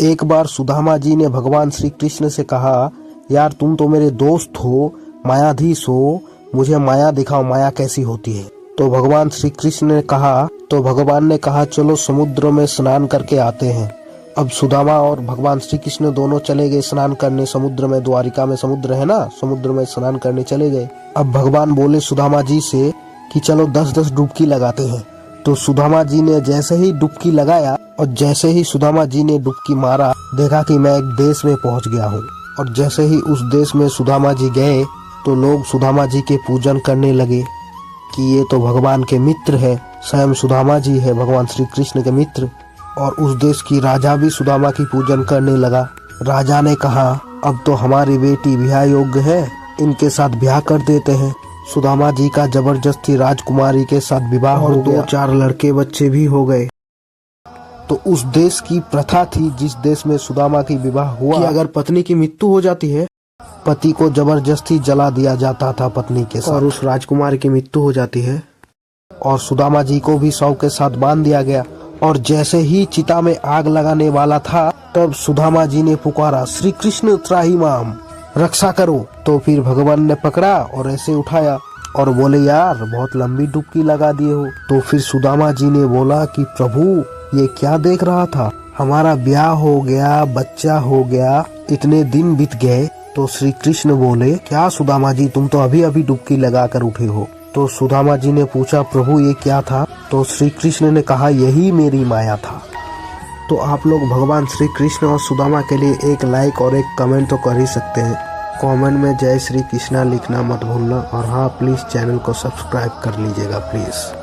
एक बार सुदामा जी ने भगवान श्री कृष्ण से कहा, यार तुम तो मेरे दोस्त हो, मायाधीश हो, मुझे माया दिखाओ, माया कैसी होती है। तो भगवान श्री कृष्ण ने कहा, चलो समुद्र में स्नान करके आते हैं। अब सुदामा और भगवान श्री कृष्ण दोनों चले गए स्नान करने समुद्र में। द्वारिका में समुद्र है ना, समुद्र में स्नान करने चले गए। अब भगवान बोले सुदामा जी से कि चलो 10-10 डुबकी लगाते हैं। तो सुदामा जी ने जैसे ही डुबकी लगाया और जैसे ही सुदामा जी ने डुबकी मारा, देखा कि मैं एक देश में पहुंच गया हूँ। और जैसे ही उस देश में सुदामा जी गए तो लोग सुदामा जी के पूजन करने लगे कि ये तो भगवान के मित्र है, स्वयं सुदामा जी है भगवान श्री कृष्ण के मित्र। और उस देश की राजा भी सुदामा की पूजन करने लगा। राजा ने कहा, अब तो हमारी बेटी ब्याह योग्य है, इनके साथ ब्याह कर देते हैं। सुदामा जी का जबरदस्ती राजकुमारी के साथ विवाह हो गया। 2-4 लड़के बच्चे भी हो गए। तो उस देश की प्रथा थी, जिस देश में सुदामा की विवाह हुआ, कि अगर पत्नी की मृत्यु हो जाती है, पति को जबरदस्ती जला दिया जाता था पत्नी के साथ। और उस राजकुमारी की मृत्यु हो जाती है और सुदामा जी को भी शव के साथ बांध दिया गया। और जैसे ही चिता में आग लगाने वाला था, तब सुदामा जी ने पुकारा, श्री कृष्ण त्राहिमाम, रक्षा करो। तो फिर भगवान ने पकड़ा और ऐसे उठाया और बोले, यार बहुत लंबी डुबकी लगा दिए हो। तो फिर सुदामा जी ने बोला कि प्रभु ये क्या देख रहा था, हमारा ब्याह हो गया, बच्चा हो गया, इतने दिन बीत गए। तो श्री कृष्ण बोले, क्या सुदामा जी तुम तो अभी अभी डुबकी लगा कर उठे हो। तो सुदामा जी ने पूछा, प्रभु ये क्या था। तो श्री कृष्ण ने कहा, यही मेरी माया था। तो आप लोग भगवान श्री कृष्ण और सुदामा के लिए एक लाइक और एक कमेंट तो कर ही सकते हैं। कमेंट में जय श्री कृष्णा लिखना मत भूलना। और हाँ, प्लीज चैनल को सब्सक्राइब कर लीजिएगा प्लीज।